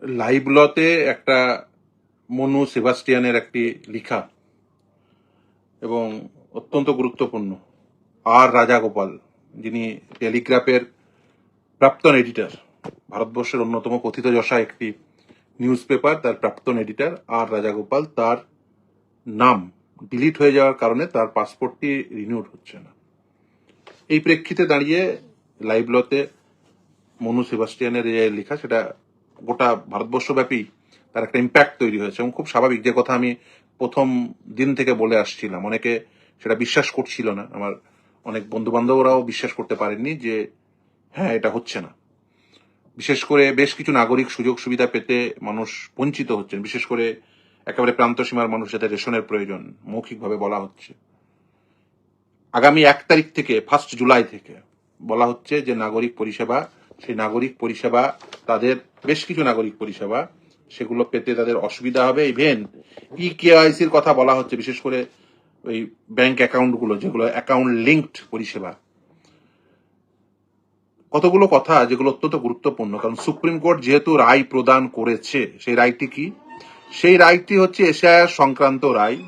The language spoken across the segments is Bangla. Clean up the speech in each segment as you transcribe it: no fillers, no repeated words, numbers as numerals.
লাইভ লতে একটা মনু সেবাস্টিয়ানের একটি লেখা এবং অত্যন্ত গুরুত্বপূর্ণ। আর রাজাগোপাল, যিনি টেলিগ্রাফের প্রাক্তন এডিটর, ভারতবর্ষের অন্যতম কথিত যশা একটি নিউজ পেপার, তার প্রাক্তন এডিটর আর রাজাগোপাল, তার নাম ডিলিট হয়ে যাওয়ার কারণে তার পাসপোর্টটি রিনিউড হচ্ছে না। এই প্রেক্ষিতে দাঁড়িয়ে লাইভ লতে মনু সেবাস্টিয়ানের যে লেখা, সেটা গোটা ভারতবর্ষব্যাপী তার একটা ইম্প্যাক্ট তৈরি হয়েছে এবং খুব স্বাভাবিক। যে কথা আমি প্রথম দিন থেকে বলে আসছিলাম, অনেকে সেটা বিশ্বাস করছিল না। আমার অনেক বন্ধু বান্ধবরাও বিশ্বাস করতে পারেননি যে হ্যাঁ, এটা হচ্ছে না। বিশেষ করে বেশ কিছু নাগরিক সুযোগ সুবিধা পেতে মানুষ বঞ্চিত হচ্ছেন, বিশেষ করে একেবারে প্রান্ত সীমার মানুষ যাদের রেশনের প্রয়োজন, মৌখিকভাবে বলা হচ্ছে। আগামী 1 তারিখ থেকে 1 জুলাই থেকে বলা হচ্ছে যে নাগরিক পরিষেবা, সেই নাগরিক পরিষেবা, তাদের বেশ কিছু নাগরিক পরিষেবা, সেগুলো পেতে তাদের অসুবিধা হবে। ইভেন কেওয়াইসির কথা বলা হচ্ছে, বিশেষ করে ওই ব্যাংক অ্যাকাউন্টগুলো, যেগুলো অ্যাকাউন্ট লিঙ্কড পরিষেবা। কতগুলো কথা যেগুলো অত্যন্ত গুরুত্বপূর্ণ, কারণ সুপ্রিম কোর্ট যেহেতু রায় প্রদান করেছে। সেই রায়টি কি? সেই রায়টি হচ্ছে এশিয়ার সংক্রান্ত রায়,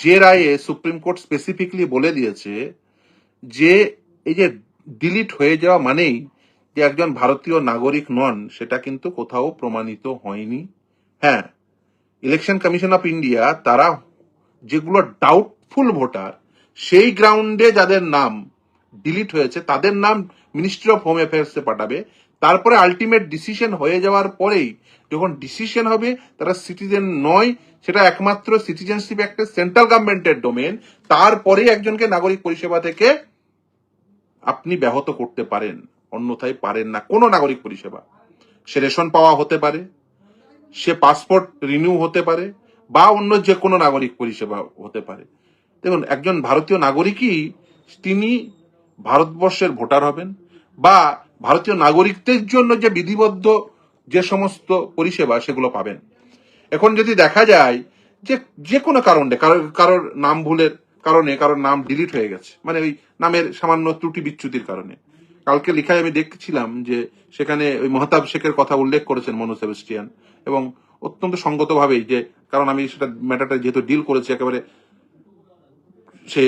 যে রায়ে সুপ্রিম কোর্ট স্পেসিফিকলি বলে দিয়েছে যে এই যে ডিলিট হয়ে যাওয়া মানেই যে একজন ভারতীয় নাগরিক নন, সেটা কিন্তু কোথাও প্রমাণিত হয়নি। হ্যাঁ, ইলেকশন কমিশন অফ ইন্ডিয়া তারা যেগুলো ডাউটফুল ভোটার, সেই গ্রাউন্ডে যাদের নাম ডিলিট হয়েছে তাদের নাম মিনিস্ট্রি অফ হোম অ্যাফেয়ার্সে পাঠাবে। তারপরে আলটিমেট ডিসিশন হয়ে যাওয়ার পরেই, যখন ডিসিশন হবে তারা সিটিজেন নয়, সেটা একমাত্র সিটিজেনশিপ একটা সেন্ট্রাল গভর্নমেন্টের ডোমেন, তারপরে একজনকে নাগরিক পরিষেবা থেকে আপনি ব্যাহত করতে পারেন, অন্যথায় পারেন না কোনো নাগরিক পরিষেবা। সে রেশন পাওয়া হতে পারে, সে পাসপোর্ট রিনিউ হতে পারে, বা অন্য যে কোনো নাগরিক পরিষেবা হতে পারে। দেখুন, একজন ভারতীয় নাগরিকই তিনি ভারতবর্ষের ভোটার হবেন, বা ভারতীয় নাগরিকদের জন্য যে বিধিবদ্ধ যে সমস্ত পরিষেবা সেগুলো পাবেন। এখন যদি দেখা যায় যে যে কোনো কারণে কারোর নাম ভুলের কারণে কারোর নাম ডিলিট হয়ে গেছে, মানে ওই নামের সামান্য ত্রুটি বিচ্যুতির কারণে, কালকে লেখায় আমি দেখছিলাম যে সেখানে ওই মহতাব শেখের কথা উল্লেখ করেছেন মনু সেবাস্টিয়ান, এবং অত্যন্ত সঙ্গতভাবেই, যে কারণ আমি সেটা ম্যাটারটা যেহেতু ডিল করেছি, একেবারে সে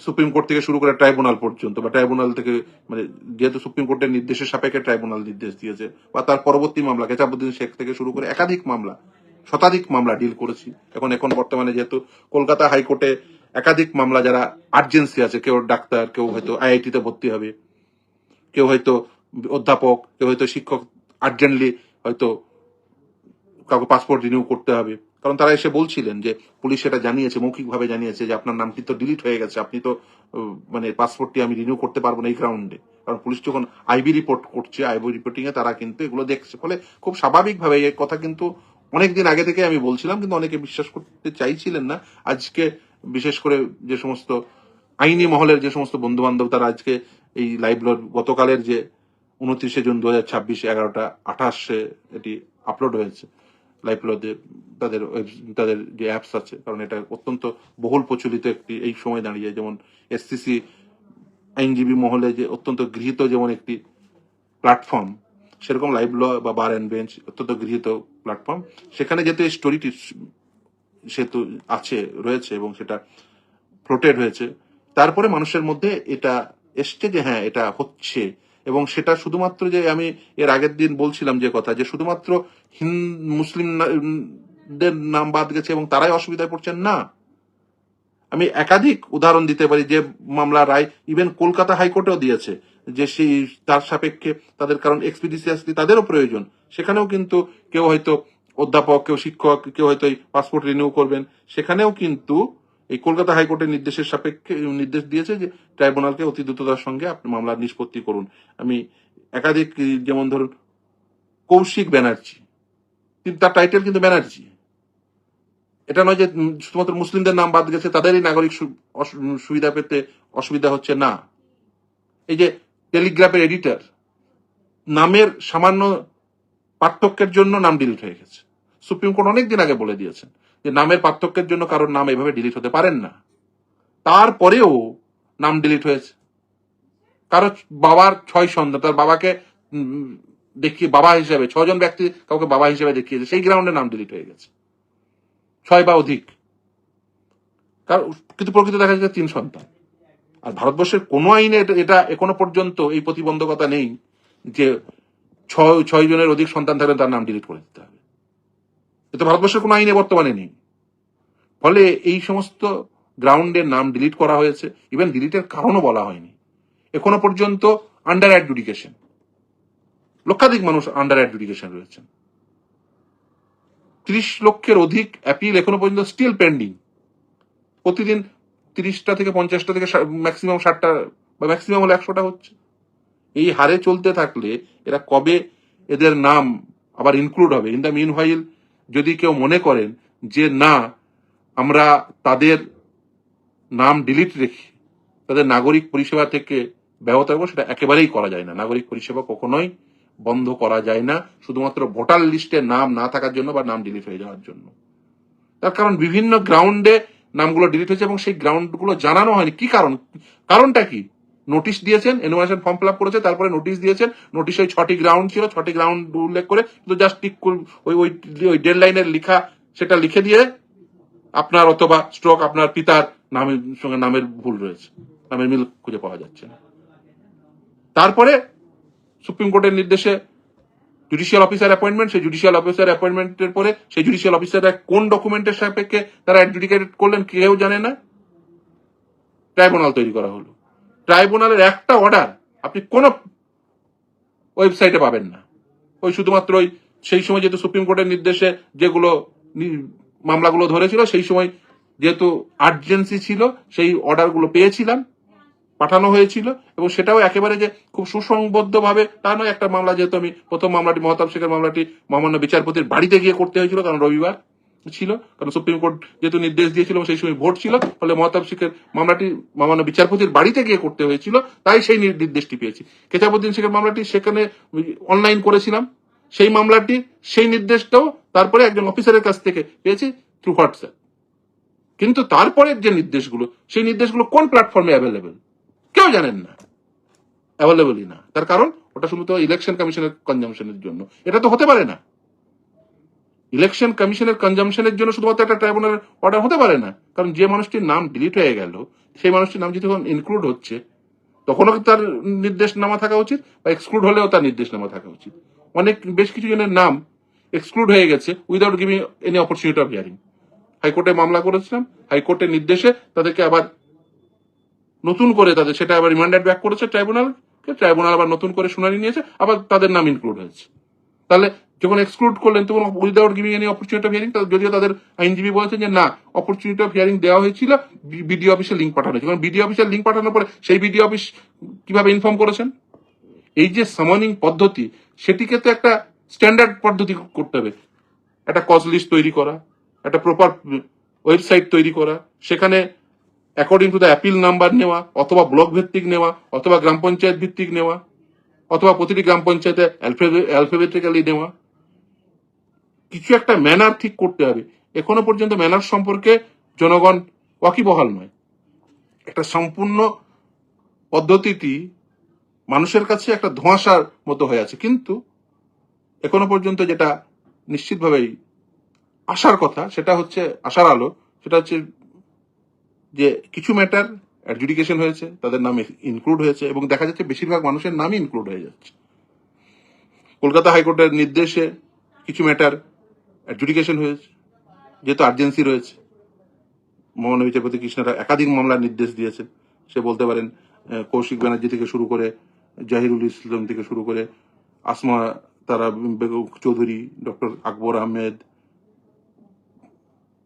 সুপ্রিম কোর্ট থেকে শুরু করে ট্রাইব্যুনাল পর্যন্ত, বা ট্রাইব্যুনাল থেকে, মানে যেহেতু সুপ্রিম কোর্টের নির্দেশের সাপেক্ষে ট্রাইব্যুনাল নির্দেশ দিয়েছে, বা তার পরবর্তী মামলা কেতাবুদ্দিন শেখ থেকে শুরু করে একাধিক মামলা, শতাধিক মামলা ডিল করেছি। এখন বর্তমানে যেহেতু কলকাতা হাইকোর্টে একাধিক মামলা, যারা আর্জেন্সি আছে, কেউ ডাক্তার, কেউ হয়তো আইআইটি তে ভর্তি হবে, কেউ হয়তো অধ্যাপক, কেউ হয়তো শিক্ষক, আর্জেন্টলি হয়তো কাউকে পাসপোর্ট রিনিউ করতে হবে। কারণ তারা এসে বলছিলেন যে পুলিশ সেটা জানিয়েছে, মৌখিকভাবে জানিয়েছে যে আপনার নামটি তো ডিলিট হয়ে গেছে, আপনি তো মানে পাসপোর্টটি আমি রিনিউ করতে পারবো না এই গ্রাউন্ডে। কারণ পুলিশ যখন আইবি রিপোর্ট করছে, আইবি রিপোর্টিং এ তারা কিন্তু এগুলো দেখছে। ফলে খুব স্বাভাবিকভাবে এই কথা কিন্তু অনেকদিন আগে থেকে আমি বলছিলাম, কিন্তু অনেকে বিশ্বাস করতে চাইছিলেন না। আজকে বিশেষ করে যে সমস্ত আইনি মহলের যে সমস্ত বন্ধু বান্ধব, তারা আজকে এই লাইভ গতকালের যে 29 জুন 2026 11টা 28 এটি আপলোড হয়েছে লাইভ লতে, তাদের তাদের যে অ্যাপস আছে, কারণ এটা অত্যন্ত বহুল প্রচলিত একটি এই সময় দাঁড়িয়ে, যেমন এসসিসি আইনজীবী মহলে যে অত্যন্ত গৃহীত যেমন একটি প্ল্যাটফর্ম, সেরকম লাইভ ল বা বার অ্যান্ড বেঞ্চ অত্যন্ত গৃহীত প্ল্যাটফর্ম। সেখানে যেহেতু এই স্টোরিটি সেহেতু আছে, রয়েছে, এবং সেটা ফ্লোটেড হয়েছে, তারপরে মানুষের মধ্যে এটা এসছে যে হ্যাঁ, এটা হচ্ছে। এবং সেটা শুধুমাত্র যে আমি এর আগের দিন বলছিলাম যে কথা, যে শুধুমাত্র মুসলিমদের নাম বাদ গেছে এবং তারাই অসুবিধায় পড়ছেন, না। আমি একাধিক উদাহরণ দিতে পারি যে মামলা রায় ইভেন কলকাতা হাইকোর্টেও দিয়েছে, যে সেই তার সাপেক্ষে তাদের, কারণ এক্সপিডিসিয়াসলি তাদেরও প্রয়োজন, সেখানেও কিন্তু কেউ হয়তো অধ্যাপক, কেউ শিক্ষক, কেউ হয়তো এই পাসপোর্ট রিনিউ করবেন, সেখানেও কিন্তু এই কলকাতা হাইকোর্টের নির্দেশের সাপেক্ষে নির্দেশ দিয়েছে যে ট্রাইব্যুনালকে অতি দ্রুততার সঙ্গে আপনি মামলা নিষ্পত্তি করুন। আমি একাধিক, যেমন ধরুন কৌশিক ব্যানার্জি, কিন্তু তার টাইটেল কিন্তু ব্যানার্জি। এটা নয় যে শুধুমাত্র মুসলিমদের নাম বাদ গেছে তাদেরই নাগরিক সুবিধা পেতে অসুবিধা হচ্ছে, না। এই যে টেলিগ্রাফের এডিটর, নামের সামান্য পার্থক্যের জন্য নাম ডিলিট হয়ে গেছে। সুপ্রিম কোর্ট অনেকদিন আগে বলে দিয়েছেন যে নামের পার্থক্যের জন্য কারোর নাম এভাবে ডিলিট হতে পারেন না। তারপরেও নাম ডিলিট হয়েছে। কারো বাবার 6 সন্তান, তার বাবাকে দেখিয়ে বাবা হিসেবে, 6 জন ব্যক্তি কাউকে বাবা হিসেবে দেখিয়েছে, সেই গ্রাউন্ডে নাম ডিলিট হয়ে গেছে, 6 বা অধিক। কিন্তু প্রকৃত দেখা যাচ্ছে 3 সন্তান। আর ভারতবর্ষের কোন আইনে এটা এখনো পর্যন্ত এই প্রতিবন্ধকতা নেই যে 6 জনের অধিক সন্তান থাকলে তার নাম ডিলিট করে দিতে হবে। এটা ভারতবর্ষের কোন আইনে বর্তমানে নেই। ফলে এই সমস্ত গ্রাউন্ডের নাম ডিলিট করা হয়েছে, ইভেন ডিলিটের কারণও বলা হয়নি এখনো পর্যন্ত। আন্ডার অ্যাডজুডিকেশন, লক্ষাধিক মানুষ আন্ডার অ্যাডজুডিকেশন রয়েছেন, 30 লক্ষের অধিক অ্যাপিল এখনো পর্যন্ত স্টিল পেন্ডিং। প্রতিদিন 30টা থেকে 50টা থেকে ম্যাক্সিমাম 60টা বা ম্যাক্সিমাম হলে 100টা হচ্ছে। এই হারে চলতে থাকলে এরা কবে এদের নাম আবার ইনক্লুড হবে? ইন দ্য মিন হোয়াইল যদি কেউ মনে করেন যে না আমরা তাদের নাম ডিলিট রেখে তাদের নাগরিক পরিষেবা থেকে ব্যাহত রাখবো, সেটা একেবারেই করা যায় না। নাগরিক পরিষেবা কখনোই বন্ধ করা যায় না শুধুমাত্র ভোটার লিস্টে নাম না থাকার জন্য বা নাম ডিলিট হয়ে যাওয়ার জন্য। তার কারণ বিভিন্ন গ্রাউন্ডে নামগুলো ডিলিট হয়েছে এবং সেই গ্রাউন্ডগুলো জানানো হয়নি। কি কারণ? কারণটা কি? নোটিশ দিয়েছেন, এনুমারেশন ফর্ম ফিল আপ করেছে, তারপরে নোটিশ দিয়েছেন। নোটিশে ওই 6টি গ্রাউন্ড ছিল, 6টি গ্রাউন্ড উল্লেখ করে শুধু জাস্ট টিক ওই ডেড লাইনের লিখা সেটা লিখে দিয়ে আপনার অথবা স্ট্রোক আপনার পিতার নামের সঙ্গে নামের ভুল রয়েছে, নামের মিল খুঁজে পাওয়া যাচ্ছে না। তারপরে সুপ্রিম কোর্টের নির্দেশে জুডিশিয়াল অফিসার অ্যাপয়েন্টমেন্ট, সেই জুডিশিয়াল অফিসার অ্যাপয়েন্টমেন্টের পরে সেই জুডিশিয়াল অফিসাররা কোন ডকুমেন্টের সাপেক্ষে তারা অ্যাডজুডিকেট করলেন কেউ জানে না। ট্রাইব্যুনাল তৈরি করা হলো। ট্রাইব্যুনালের একটা অর্ডার আপনি কোন ওয়েবসাইটে পাবেন না। ওই শুধুমাত্র ওই সেই সময় যেহেতু সুপ্রিম কোর্টের নির্দেশে যেগুলো মামলাগুলো ধরেছিল, সেই সময় যেহেতু আর্জেন্সি ছিল, সেই অর্ডারগুলো পেয়েছিলাম, পাঠানো হয়েছিল, এবং সেটাও একেবারে যে খুব সুসংবদ্ধ ভাবে তা নয়। একটা মামলা যেহেতু আমি প্রথম মামলাটি মহতাব শেখের মামলাটি মহামান্য বিচারপতির বাড়িতে গিয়ে করতে হয়েছিল, কারণ রবিবার ছিল, কারণ সুপ্রিম কোর্ট যেহেতু নির্দেশ দিয়েছিল সেই সময় ভোট ছিল, ফলে মহতাব শেখের মামলাটি মহামান্য বিচারপতির বাড়িতে গিয়ে করতে হয়েছিল, তাই সেই নির্দেশটি পেয়েছি। কেতাবুদ্দিন শেখের মামলাটি সেখানে অনলাইন করেছিলাম, সেই মামলাটি সেই নির্দেশটাও তারপরে একজন অফিসারের কাছ থেকে পেয়েছি থ্রু হোয়াটসঅ্যাপ। কিন্তু তারপরের যে নির্দেশগুলো, সেই নির্দেশগুলো কোন প্ল্যাটফর্মে অ্যাভেলেবেল কেউ জানেন না, অ্যাভেলেবলই না। তার কারণ ওটা শুধু ইলেকশন কমিশনের কনজামশনের জন্য। এটা তো হতে পারে না। ইলেকশন কমিশনের কনজামশনের জন্য শুধুমাত্র একটা ট্রাইব্যুনালের অর্ডার হতে পারে না, কারণ যে মানুষটির নাম ডিলিট হয়ে গেল সেই মানুষটির নাম যখন ইনক্লুড হচ্ছে তখনও তার নির্দেশনামা থাকা উচিত, বা এক্সক্লুড হলেও তার নির্দেশনামা থাকা উচিত। বেশ কিছু জনের নাম এক্সক্লুড হয়ে গেছে without giving any opportunity of hearing. হাইকোর্টে মামলা করেছিলাম, হাইকোর্টের নির্দেশে তাদেরকে আবার নতুন করে সেটা আবার রিমান্ডেড ব্যাক করেছে ট্রাইব্যুনালকে, ট্রাইব্যুনাল আবার নতুন করে শুনানি নিয়েছে, আবার তাদের নাম ইনক্লুড হয়েছে। তাহলে যখন এক্সক্লুড করলেন তখন without giving any opportunity of hearing, যদিও তাদের আইনজীবী বলেছেন যে না, অপরচুনিটি অফ হিয়ারিং দেওয়া হয়েছিল, বিডিও অফিসে লিঙ্ক পাঠানো হয়েছে। কারণ বিডিও অফিসের লিঙ্ক পাঠানোর পরে সেই বিডিও অফিস কিভাবে ইনফর্ম করেছেন? এই যে সামানিং পদ্ধতি, সেটিকে তো একটা স্ট্যান্ডার্ড পদ্ধতি করতে হবে। একটা কজ লিস্ট তৈরি করা, একটা প্রপার ওয়েবসাইট তৈরি করা, সেখানে according to the appeal number নেওয়া, অথবা ব্লক ভিত্তিক নেওয়া, অথবা গ্রাম পঞ্চায়েত ভিত্তিক নেওয়া, অথবা প্রতিটি গ্রাম পঞ্চায়েতে অ্যালফাবেটিক্যালি নেওয়া। কিছু একটা ম্যানার ঠিক করতে হবে। এখনো পর্যন্ত ম্যানার সম্পর্কে জনগণ ওয়াকিবহাল নয়। একটা সম্পূর্ণ পদ্ধতিটি মানুষের কাছে একটা ধোঁয়াশার মতো হয়ে আছে। কিন্তু এখনো পর্যন্ত যেটা নিশ্চিতভাবেই আসার কথা, সেটা হচ্ছে আসার আলো, সেটা হচ্ছে যে কিছু ম্যাটার অ্যাডজুডিকেশন হয়েছে, তাদের নাম ইনক্লুড হয়েছে, এবং দেখা যাচ্ছে বেশিরভাগ মানুষের নামই ইনক্লুড হয়ে যাচ্ছে। কলকাতা হাইকোর্টের নির্দেশে কিছু ম্যাটার অ্যাডজুডিকেশন হয়েছে, যেহেতু আর্জেন্সি রয়েছে। মহামান্য বিচারপতি কৃষ্ণরা একাধিক মামলার নির্দেশ দিয়েছেন। সে বলতে পারেন কৌশিক ব্যানার্জি থেকে শুরু করে, জাহিরুল ইসলাম থেকে শুরু করে, আসমা তারা বেগম চৌধুরী, ডক্টর আকবর আহমেদ,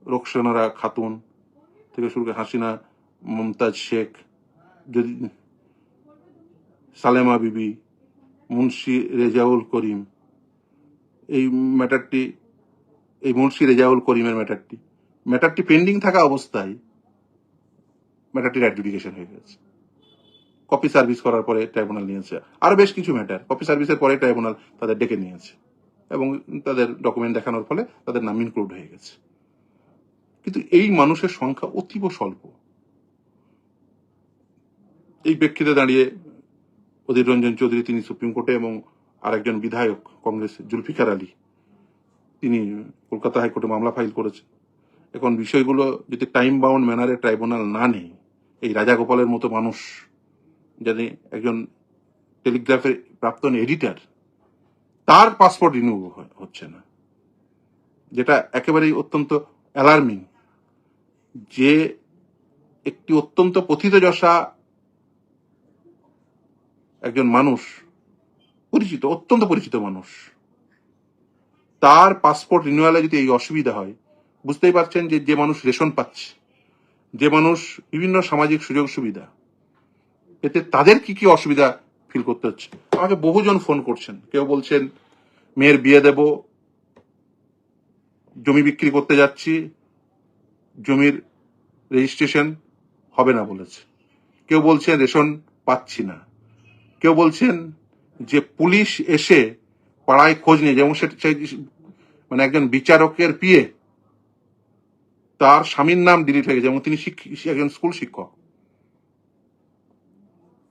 রোকসানারা খাতুন থেকে শুরু করে হাসিনা মমতাজ শেখ, যদি সালেমা বিবি, মুন্সি রেজাউল করিম, এই ম্যাটারটি, এই মুন্সি রেজাউল করিমের ম্যাটারটি পেন্ডিং থাকা অবস্থায় ম্যাটারটির অ্যাডজুডিকেশন হয়ে গেছে। কপি সার্ভিস করার পরে ট্রাইব্যুনাল নিয়েছে। আরো বেশ কিছু ম্যাটার কপি সার্ভিসের পরে ট্রাইব্যুনাল তাদের ডেকে নিয়েছে, এবং তাদের ডকুমেন্ট দেখানোর ফলে তাদের নাম ইনক্লুড হয়ে গেছে। কিন্তু এই মানুষের সংখ্যা অতীব স্বল্প। এই প্রেক্ষিতে দাঁড়িয়ে অধীর রঞ্জন চৌধুরী তিনি সুপ্রিম কোর্টে এবং আর একজন বিধায়ক কংগ্রেস জুলফিকার আলী, তিনি কলকাতা হাইকোর্টে মামলা ফাইল করেছেন। এখন বিষয়গুলো যদি টাইম বাউন্ড ম্যানারে ট্রাইব্যুনাল না নেয়, এই রাজাগোপালের মতো মানুষ, যিনি একজন টেলিগ্রাফের প্রাক্তন এডিটার, তার পাসপোর্ট রিনিউ হচ্ছে না, যেটা একেবারেই অত্যন্ত অ্যালার্মিং। যে একটি অত্যন্ত পথিতযশা একজন মানুষ, পরিচিত, অত্যন্ত পরিচিত মানুষ, তার পাসপোর্ট রিনিউয়ালে যদি এই অসুবিধা হয়, বুঝতেই পারছেন যে যে মানুষ রেশন পাচ্ছে, যে মানুষ বিভিন্ন সামাজিক সুযোগ সুবিধা এতে তাদের কি কি অসুবিধা ফিল করতে হচ্ছে। আমাকে বহুজন ফোন করছেন, কেউ বলছেন মেয়ের বিয়ে দেব, জমি বিক্রি করতে যাচ্ছি, জমির রেজিস্ট্রেশন হবে না বলেছে, কেউ বলছেন রেশন পাচ্ছি না, কেউ বলছেন যে পুলিশ এসে পাড়ায় খোঁজ নিয়ে, যেমন মানে একজন বিচারকের পিএ, তার স্বামীর নাম ডিলিট হয়ে গেছে, এবং তিনি একজন স্কুল শিক্ষক,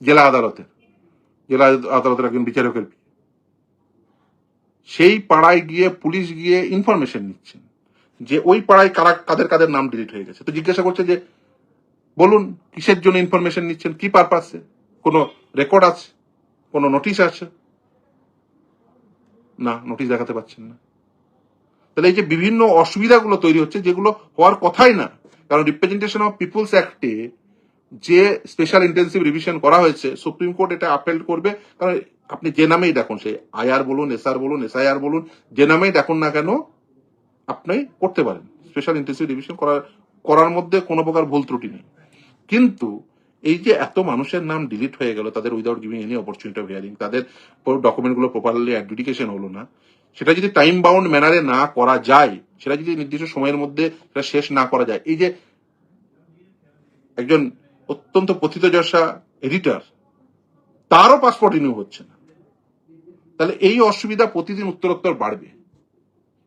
জেলা আদালতের একজন বিচারকের পিএ, সেই পাড়ায় গিয়ে পুলিশ গিয়ে ইনফরমেশন নিচ্ছেন যে ওই পাড়ায় কাদের কাদের নাম ডিলিট হয়ে গেছে। তো জিজ্ঞাসা করছে যে বলুন কিসের জন্য ইনফরমেশন নিচ্ছেন, কি পারপাসে, কোনো রেকর্ড আছে, কোনো নোটিশ আছে? না, নোটিশ দেখাতে পাচ্ছেন না। তাহলে এই যে বিভিন্ন অসুবিধাগুলো তৈরি হচ্ছে, যেগুলো হওয়ার কথাই না, কারণ রিপ্রেজেন্টেশন অফ পিপুলস অ্যাক্টে যে স্পেশাল ইন্টেন্সিভ রিভিশন করা হয়েছে, সুপ্রিম কোর্ট এটা আপেল করবে। কারণ আপনি যে নামেই দেখুন, সে আইআর বলুন, এসআর বলুন, এসআইআর বলুন, যে নামেই দেখুন না কেন, আপনি করতে পারেন। স্পেশাল ইন্টেন্সিভ রিভিশন করার মধ্যে কোনো প্রকার ভুল ত্রুটি নেই। কিন্তু এই যে এত মানুষের নাম ডিলিট হয়ে গেল, তাদের without giving any opportunity of hearing, তাদের ডকুমেন্টগুলো প্রপারলি অ্যাডজুডিকেশন হলো না, সেটা যদি টাইম বাউন্ড ম্যানারে না করা যায়, সেটা যদি নির্দিষ্ট সময়ের মধ্যে সেটা শেষ না করা যায়, এই যে একজন অত্যন্ত পথিতযশা এডিটর, তারও পাসপোর্ট রিনিউ হচ্ছে না, তাহলে এই অসুবিধা প্রতিদিন উত্তরোত্তর বাড়বে।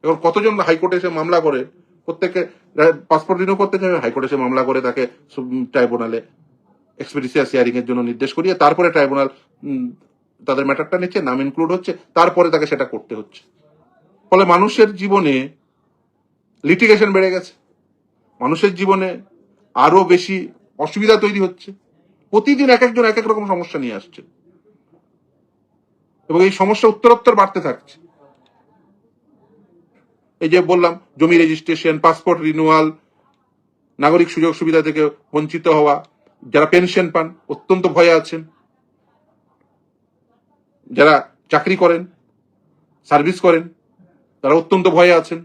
এবং কতজন হাইকোর্টে এসে মামলা করে, প্রত্যেকে পাসপোর্ট রিনিউ করতে চাইবে, হাইকোর্টে এসে মামলা করে তাকে ট্রাইব্যুনালে এক্সপেডিশিয়াস হিয়ারিং এর জন্য নির্দেশ করিয়ে তারপরে ট্রাইব্যুনাল তাদের ম্যাটারটা নিচ্ছে, নাম ইনক্লুড হচ্ছে, তারপরে তাকে সেটা করতে হচ্ছে। ফলে মানুষের জীবনে লিটিগেশন বেড়ে গেছে, মানুষের জীবনে আরো বেশি অসুবিধা তৈরি হচ্ছে, প্রতিদিন এক একজন এক এক রকম সমস্যা নিয়ে আসছে, এবং এই সমস্যা উত্তরোত্তর বাড়তে থাকছে। এই যে বললাম, জমি রেজিস্ট্রেশন, পাসপোর্ট রিনিউয়াল, নাগরিক সুযোগ সুবিধা থেকে বঞ্চিত হওয়া, যারা পেনশন পান অত্যন্ত ভয়ে আছেন, যারা চাকরি করেন, সার্ভিস করেন, তারা অত্যন্ত ভয়ে আছেন।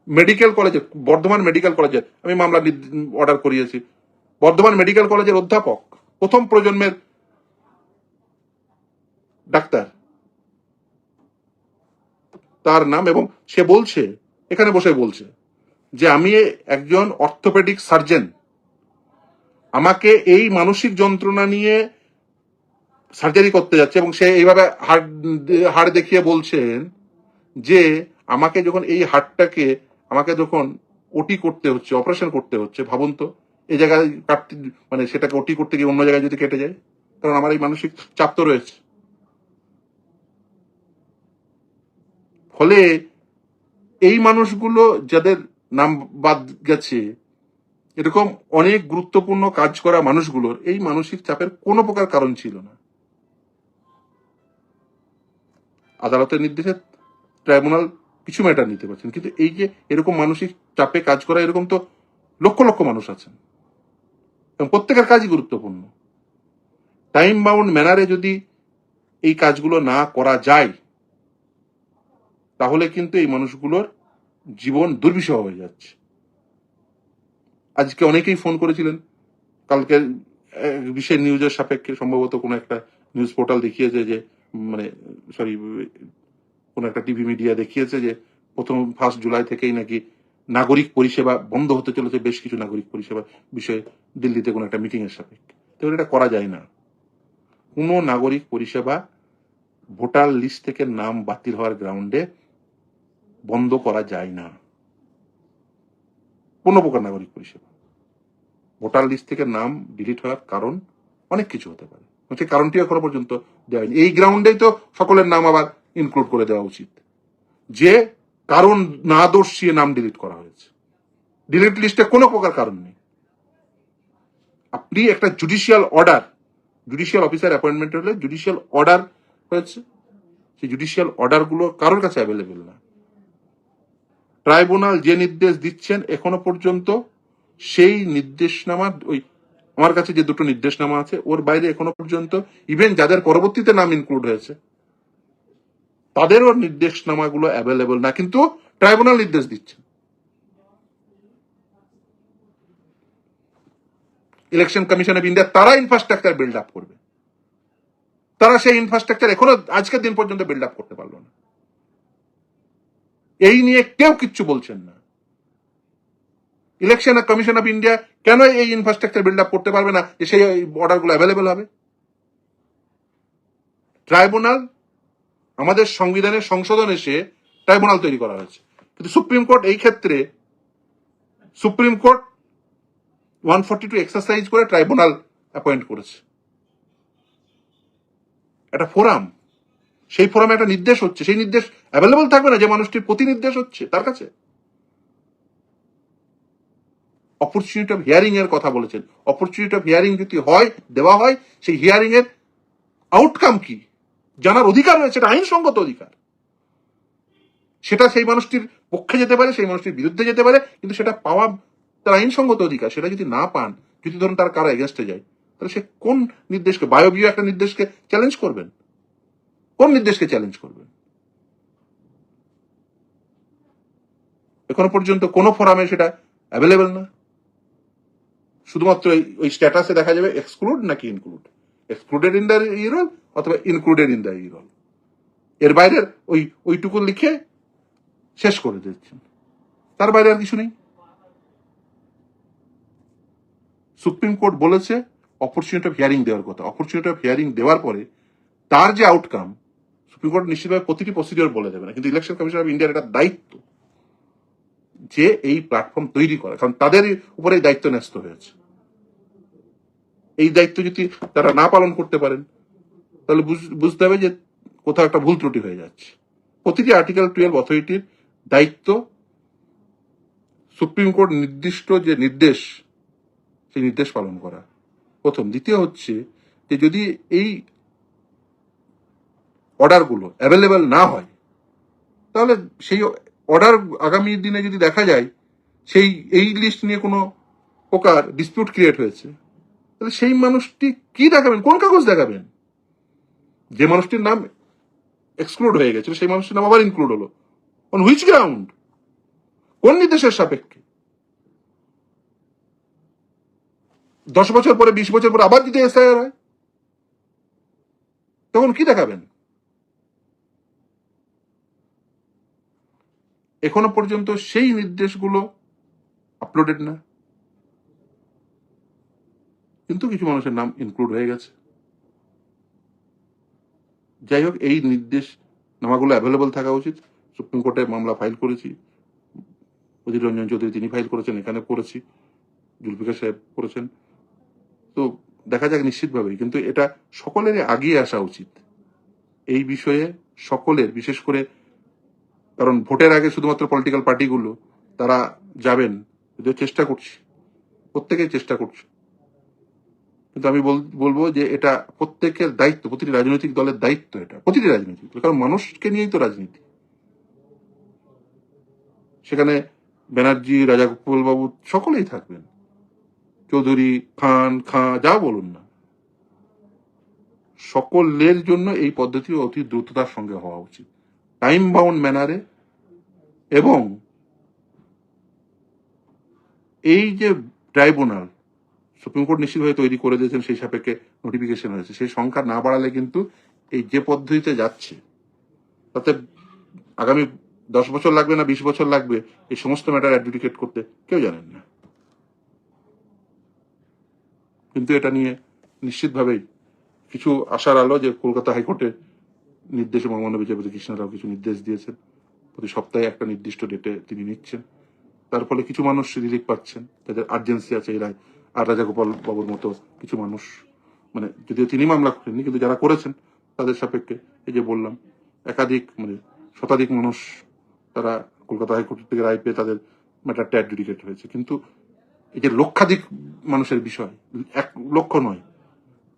মেডিকেল কলেজে, বর্ধমান মেডিকেল কলেজে আমি মামলা অর্ডার করিয়েছি, বর্ধমান মেডিকেল কলেজের অধ্যাপক, প্রথম প্রজন্মের ডাক্তার, তার নাম, এবং সে বলছে, এখানে বসে বলছে যে আমি একজন অর্থোপেডিক সার্জন, আমাকে এই মানসিক যন্ত্রণা নিয়ে সার্জারি করতে যাচ্ছে, এবং সে এইভাবে হাড় দেখিয়ে বলছেন যে আমাকে যখন এই হাড়টাকে আমাকে যখন ওটি করতে হচ্ছে, অপারেশন করতে হচ্ছে, ভাবুন তো এই জায়গায় কাটতে, মানে সেটাকে ওটি করতে গিয়ে অন্য জায়গায় যদি কেটে যায়, কারণ আমার এই মানসিক চাপ তো রয়েছে। ফলে এই মানুষগুলো যাদের নাম বাদ গেছে, এরকম অনেক গুরুত্বপূর্ণ কাজ করা মানুষগুলোর এই মানসিক চাপের কোনো প্রকার কারণ ছিল না। আদালতের নির্দেশে ট্রাইব্যুনাল কিছু ম্যাটার নিতে পারছেন, কিন্তু এই যে এরকম মানসিক চাপে কাজ করা, এরকম তো লক্ষ লক্ষ মানুষ আছেন, এবং প্রত্যেকের কাজই গুরুত্বপূর্ণ। টাইম বাউন্ড ম্যানারে যদি এই কাজগুলো না করা যায়, তাহলে কিন্তু এই মানুষগুলোর জীবন দুর্বিষহ হয়ে যাচ্ছে। আজকে অনেকেই ফোন করেছিলেন, কালকে বিশেষ নিউজের সাপেক্ষে সম্ভবত কোনো একটা নিউজ পোর্টাল দেখিয়েছে যে, মানে সরি, কোন একটা টিভি মিডিয়া দেখিয়েছে যে 1 জুলাই থেকেই নাকি নাগরিক পরিষেবা বন্ধ হতে চলেছে, বেশ কিছু নাগরিক পরিষেবা বিষয়ে দিল্লিতে কোনো একটা মিটিং এর সাপেক্ষে। তো এটা করা যায় না। কোনো নাগরিক পরিষেবা ভোটার লিস্ট থেকে নাম বাতিল হওয়ার গ্রাউন্ডে বন্ধ করা যায় না। কোনো প্রকার নাগরিক পরিষেবা ভোটার লিস্ট থেকে নাম ডিলিট হওয়ার কারণ অনেক কিছু হতে পারে, সেই কারণটি এখনো পর্যন্ত দেওয়া হয়নি। এই গ্রাউন্ডেই তো সকলের নাম আবার ইনক্লুড করে দেওয়া উচিত, যে কারণ না দর্শিয়ে নাম ডিলিট করা হয়েছে। ডিলিট লিস্টে কোনো প্রকার কারণ নেই। আপনি একটা judicial order, judicial officer appointment হলে জুডিশিয়াল অর্ডার হয়েছে, সেই জুডিশিয়াল অর্ডার গুলো কারোর কাছে অ্যাভেলেবেল না। ট্রাইব্যুনাল যে নির্দেশ দিচ্ছেন এখনো পর্যন্ত সেই নির্দেশনামা, ওই আমার কাছে যে দুটো নির্দেশনামা আছে ওর বাইরে এখনো পর্যন্ত ইভেন যাদের পরবর্তীতে নাম ইনক্লুড হয়েছে তাদেরও নির্দেশনামাগুলো অ্যাভেলেবেল না, কিন্তু ট্রাইব্যুনাল নির্দেশ দিচ্ছে। ইলেকশন কমিশন অফ ইন্ডিয়া তারা ইনফ্রাস্ট্রাকচার বিল্ড আপ করবে, তারা সেই ইনফ্রাস্ট্রাকচার এখনো আজকের দিন পর্যন্ত বিল্ড আপ করতে পারলো না। এই নিয়ে কেউ কিচ্ছু বলছেন না। ইলেকশন কমিশন অফ ইন্ডিয়া কেন এই ইনফ্রাস্ট্রাকচার বিল্ড আপ করতে পারবে না যে সেই অর্ডারগুলো অ্যাভেলেবেল হবে? ট্রাইব্যুনাল, আমাদের সংবিধানের সংশোধন এসে ট্রাইব্যুনাল তৈরি করা হয়েছে, কিন্তু সুপ্রিম কোর্ট এই ক্ষেত্রে সুপ্রিম কোর্ট 142 এক্সারসাইজ করে ট্রাইব্যুনাল অ্যাপয়েন্ট করেছে। একটা ফোরাম, সেই ফোরামে একটা নির্দেশ হচ্ছে, সেই নির্দেশ অ্যাভেলেবল থাকবে না যে মানুষটির প্রতি নির্দেশ হচ্ছে তার কাছে? অপরচুনিটি অফ হিয়ারিং এর কথা বলেছেন। অপরচুনিটি অফ হিয়ারিং যদি হয়, দেওয়া হয়, সেই হিয়ারিং এর আউটকাম কি জানার অধিকার রয়েছে, এটা আইনসঙ্গত অধিকার। সেটা সেই মানুষটির পক্ষে যেতে পারে, সেই মানুষটির বিরুদ্ধে যেতে পারে, কিন্তু সেটা পাওয়া তার আইনসঙ্গত অধিকার। সেটা যদি না পান, যদি ধরুন তার কারো এগেনস্টে যায়, তাহলে সে কোন নির্দেশকে, বায়বীয় একটা নির্দেশকে চ্যালেঞ্জ করবেন? কোন নির্দেশকে চ্যালেঞ্জ করবেন? এখনো পর্যন্ত কোনো ফোরামে সেটা অ্যাভেলেবেল না। শুধুমাত্র ওই স্ট্যাটাসে দেখা যাবে এক্সক্লুড নাকি ইনক্লুড, এক্সক্লুডেড ইন দ্য ইরোল অথবা ইনক্লুডেড ইন দ্য ইরোল, এর বাইরে ওইটুকু লিখে শেষ করে দিচ্ছেন, তার বাইরে আর কিছু নেই। সুপ্রিম কোর্ট বলেছে অপরচুনিটি অফ হিয়ারিং দেওয়ার কথা। অপরচুনিটি অফ হিয়ারিং দেওয়ার পরে তার যে আউটকাম, সুপ্রিম কোর্ট নিশ্চিতভাবে প্রতিটি প্রসিডিওর বলে দেবে না, কিন্তু ইলেকশন কমিশন অফ ইন্ডিয়ার একটা দায়িত্ব যে এই প্ল্যাটফর্ম তৈরি করা, কারণ তাদের উপরে এই দায়িত্ব ন্যস্ত হয়েছে। এই দায়িত্ব যদি তারা না পালন করতে পারেন, তাহলে বুঝতে হবে যে কোথাও একটা ভুল ত্রুটি হয়ে যাচ্ছে। প্রতিটি আর্টিকেল 12 অথরিটির দায়িত্ব সুপ্রিম কোর্ট নির্দিষ্ট যে নির্দেশ, সেই নির্দেশ পালন করা প্রথম। দ্বিতীয় হচ্ছে যে যদি এই অর্ডারগুলো অ্যাভেলেবেল না হয়, তাহলে সেই অর্ডার আগামী দিনে যদি দেখা যায় সেই এই লিস্ট নিয়ে কোনো প্রকার ডিসপিউট ক্রিয়েট হয়েছে, তাহলে সেই মানুষটি কি দেখাবেন, কোন কাগজ দেখাবেন? যে মানুষটির নাম এক্সক্লুড হয়ে গেছিল সেই মানুষটির নাম আবার ইনক্লুড হলো, অন হুইচ গ্রাউন্ড, কোন নির্দেশের সাপেক্ষে? 10 বছর পরে, 20 বছর পরে আবার যদি এসআইআর হয়, তখন কি দেখাবেন? এখনো পর্যন্ত সেই নির্দেশগুলো আপলোডেড না, কিন্তু কিছু মানুষের নাম ইনক্লুড হয়ে গেছে। যাই হোক, এই নির্দেশ নামাগুলো অ্যাভেলেবল থাকা উচিত। সুপ্রিম কোর্টে মামলা ফাইল করেছি, অধীর রঞ্জন চৌধুরী তিনি ফাইল করেছেন, এখানে করেছি, জুলফিকার সাহেব করেছেন। তো দেখা যাক নিশ্চিতভাবেই, কিন্তু এটা সকলেরই আগিয়ে আসা উচিত এই বিষয়ে, সকলের, বিশেষ করে কারণ ভোটের আগে শুধুমাত্র পলিটিক্যাল পার্টিগুলো তারা যাবেন, যদিও চেষ্টা করছি, প্রত্যেকেই চেষ্টা করছে, কিন্তু আমি বলবো যে এটা প্রত্যেকের দায়িত্ব, প্রতিটি রাজনৈতিক দলের দায়িত্ব, এটা প্রতিটি রাজনৈতিক দল, কারণ মানুষকে নিয়েই তো রাজনীতি। সেখানে ব্যানার্জি, রাজাগোপাল বাবু সকলেই থাকবেন, চৌধুরী, খাঁ যা বলুন না, সকলের জন্য এই পদ্ধতি অতি দ্রুততার সঙ্গে হওয়া উচিত, টাইম বাউন্ড ম্যানারে। এবং এই যে ট্রাইব্যুনাল সুপ্রিম কোর্ট নিশ্চিতভাবে তৈরি করে দিয়েছেন, সেই সাপেক্ষে নোটিফিকেশন হয়েছে, সেই সংখ্যা না বাড়ালে কিন্তু এই যে পদ্ধতিতে যাচ্ছে তাতে আগামী 10 বছর লাগবে না 20 বছর লাগবে এই সমস্ত ম্যাটার অ্যাডজুডিকেট করতে, কেউ জানেন না। কিন্তু এটা নিয়ে নিশ্চিতভাবেই কিছু আশার আলো যে কলকাতা হাইকোর্টের নির্দেশে মহামান্য বিচারপতি কৃষ্ণরাও কিছু নির্দেশ দিয়েছেন, প্রতি সপ্তাহে একটা নির্দিষ্ট ডেটে তিনি নিচ্ছেন, তার ফলে কিছু মানুষ রিলিফ পাচ্ছেন, যাদের আর্জেন্সি আছে এরাই, আর রাজাগোপাল বাবুর মতো কিছু মানুষ মানে যদিও তিনি মামলা করেননি, কিন্তু যারা করেছেন তাদের সাপেক্ষে এই যে বললাম একাধিক মানে শতাধিক মানুষ তারা কলকাতা হাইকোর্ট থেকে রায় পেয়ে তাদের ম্যাটারটা অ্যাডজুডিকেট হয়েছে। কিন্তু এই যে লক্ষাধিক মানুষের বিষয়, 1 লক্ষ নয়,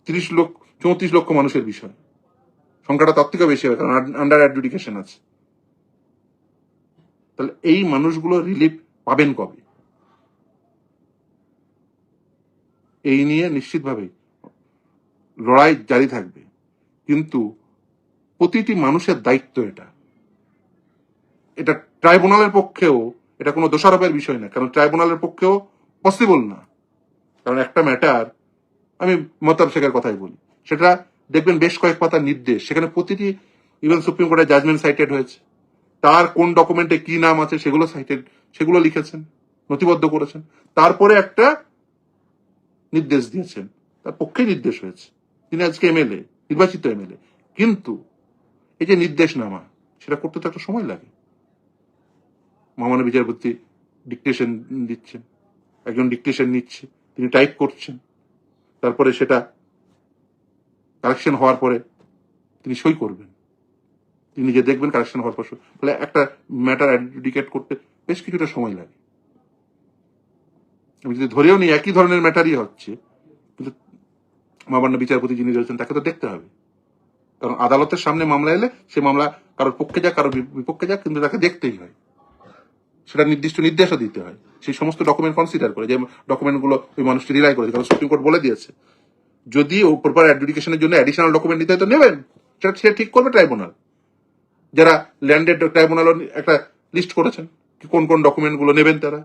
30 লক্ষ 34 লক্ষ মানুষের বিষয়, সংখ্যাটা তার থেকেও বেশি হবে, কারণ আন্ডার অ্যাডজুডিকেশন আছে। তাহলে এই মানুষগুলো রিলিফ পাবেন কবে? এই নিয়ে নিশ্চিতভাবেই লড়াই জারি থাকবে, কিন্তু প্রতিটি মানুষের দায়িত্ব এটা। এটা ট্রাইব্যুনালের পক্ষেও এটা কোনো দোষারোপের বিষয় না, কারণ ট্রাইব্যুনালের পক্ষেও পসিবল না। কারণ একটা ম্যাটার, আমি মতাব শেখের কথাই বলি, সেটা দেখবেন বেশ কয়েক পাতার নির্দেশ, সেখানে প্রতিটি ইভেন সুপ্রিম কোর্টের জাজমেন্ট সাইটেড হয়েছে, তার কোন ডকুমেন্টে কি নাম আছে সেগুলো সাইটেড, সেগুলো লিখেছেন, নথিবদ্ধ করেছেন, তারপরে একটা নির্দেশ দিয়েছেন, তার পক্ষেই নির্দেশ হয়েছে, তিনি আজকে এমএলএ, নির্বাচিত এমএলএ। কিন্তু এই যে নির্দেশনামা, সেটা করতে তো একটা সময় লাগে। মহামান্য বিচারপতি ডিকটেশন দিচ্ছেন, একজন ডিকটেশন নিচ্ছে, তিনি টাইপ করছেন, তারপরে সেটা কারেকশন হওয়ার পরে তিনি সই করবেন, তিনি নিজে দেখবেন কারেকশন হওয়ার পর। ফলে একটা ম্যাটার অ্যাডজুডিকেট করতে বেশ কিছুটা সময় লাগে। আমি যদি ধরেও নিই একই ধরনের ম্যাটারই হচ্ছে, কিন্তু মহামান্য বিচারপতি যিনি রয়েছেন তাকে তো দেখতে হবে, কারণ আদালতের সামনে মামলা এলে সে মামলা কারোর পক্ষে যাক কারোর বিপক্ষে যাক, কিন্তু তাকে দেখতেই হয়, সেটা নির্দিষ্ট নির্দেশও দিতে হয় সেই সমস্ত ডকুমেন্ট কনসিডার করে, যে ডকুমেন্টগুলো ওই মানুষটি রিলাই করেছে। কারণ সুপ্রিম কোর্ট বলে দিয়েছে, যদি ও প্রপার অ্যাডজুডিকেশনের জন্য অ্যাডিশনাল ডকুমেন্ট নিতে হয় তো নেবেন, সেটা সে ঠিক করবে ট্রাইব্যুনাল। যারা ল্যান্ডেড ট্রাইব্যুনাল একটা লিস্ট করেছেন কোন কোন ডকুমেন্ট গুলো নেবেন, তারা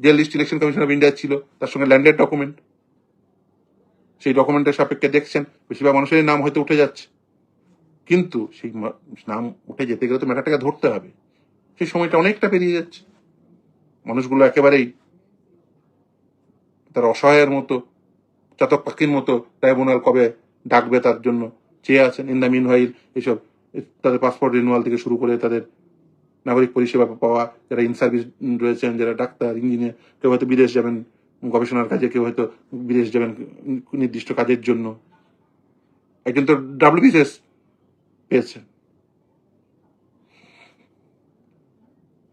যে list election commission of India ছিল তার সঙ্গে ল্যান্ডেড ডকুমেন্ট, সেই ডকুমেন্টের সাপেক্ষে দেখছেন বেশিরভাগ মানুষের নাম হয়তো উঠে যাচ্ছে, কিন্তু সেই নাম উঠে যেতে গেলে তো ম্যাটারটাকে ধরতে হবে, সেই সময়টা অনেকটা পেরিয়ে যাচ্ছে। মানুষগুলো একেবারেই তার অসহায়ের মতো, চাতক পাখির মতো ট্রাইব্যুনাল কবে ডাকবে তার জন্য চেয়ে আছেন। ইন দ্য মিন হোয়াইল এইসব তাদের পাসপোর্ট রিনুয়াল থেকে শুরু করে তাদের নাগরিক পরিষেবা পাওয়া, যারা ইন সার্ভিস রয়েছেন, যারা ডাক্তার, ইঞ্জিনিয়ার, কেউ হয়তো বিদেশ যাবেন গবেষণার কাজে, কেউ হয়তো বিদেশ যাবেন নির্দিষ্ট কাজের জন্য, একজন তো ডাব্লিউবিসিএস পেয়েছেন,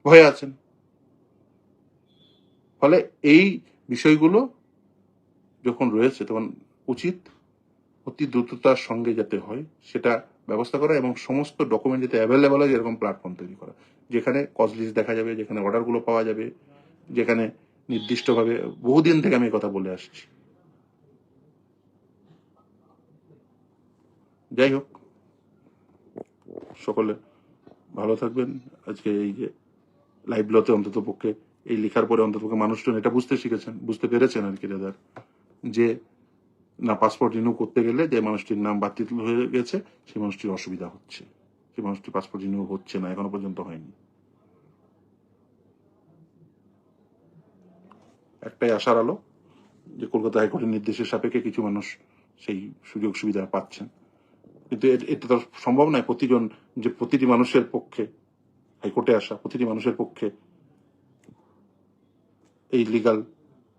ভয়ে আছেন। ফলে এই বিষয়গুলো যখন রয়েছে তখন উচিত অতি দ্রুততার সঙ্গে যাতে হয় সেটা ব্যবস্থা করা, এবং সমস্ত ডকুমেন্ট যাতে অ্যাভেলেবল হয় এরকম প্ল্যাটফর্ম তৈরি করা, যেখানে কজ লিস্ট দেখা যাবে, যেখানে অর্ডারগুলো পাওয়া যাবে, যেখানে নির্দিষ্টভাবে, বহুদিন থেকে আমি কথা বলে আসছি। যাই হোক, সকলে ভালো থাকবেন। আজকে এই যে লাইভগুলোতে অন্তত পক্ষে এই লেখার পরে অন্তত পক্ষে মানুষজন এটা বুঝতে শিখেছেন, বুঝতে পেরেছেন আর কি দাদার, যে না পাসপোর্ট রিনিউ করতে গেলে যে মানুষটির নাম বাতিল হয়ে গেছে সেই মানুষটির অসুবিধা হচ্ছে, সেই মানুষটির পাসপোর্ট রিনিউ হচ্ছে না, এখনো পর্যন্ত হয়নি। একটাই আশার আলো যে কলকাতা হাইকোর্টের নির্দেশের সাপেক্ষে কিছু মানুষ সেই সুযোগ সুবিধা পাচ্ছেন, কিন্তু এটা তো সম্ভব নয় প্রতিজন, যে প্রতিটি মানুষের পক্ষে হাইকোর্টে আসা, প্রতিটি মানুষের পক্ষে এই লিগাল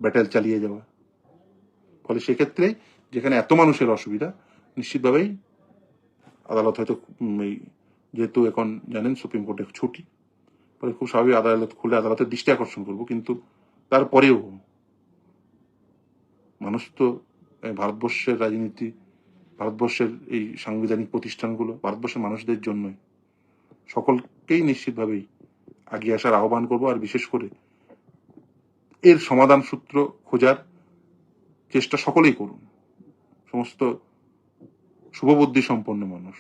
ব্যাটেল চালিয়ে যাওয়া। ফলে সেক্ষেত্রে যেখানে এত মানুষের অসুবিধা, নিশ্চিতভাবেই আদালত হয়তো এই যেহেতু এখন জানেন সুপ্রিম কোর্টের ছুটি, ফলে খুব স্বাভাবিক আদালত খুলে আদালতের দৃষ্টি আকর্ষণ করবো, কিন্তু তারপরেও মানুষ তো ভারতবর্ষের রাজনীতি, ভারতবর্ষের এই সাংবিধানিক প্রতিষ্ঠানগুলো ভারতবর্ষের মানুষদের জন্যই, সকলকেই নিশ্চিতভাবেই এগিয়ে আসার আহ্বান করবো, আর বিশেষ করে এর সমাধান সূত্র খোঁজার চেষ্টা সকলেই করুন, সমস্ত শুভবুদ্ধি সম্পন্ন মানুষ।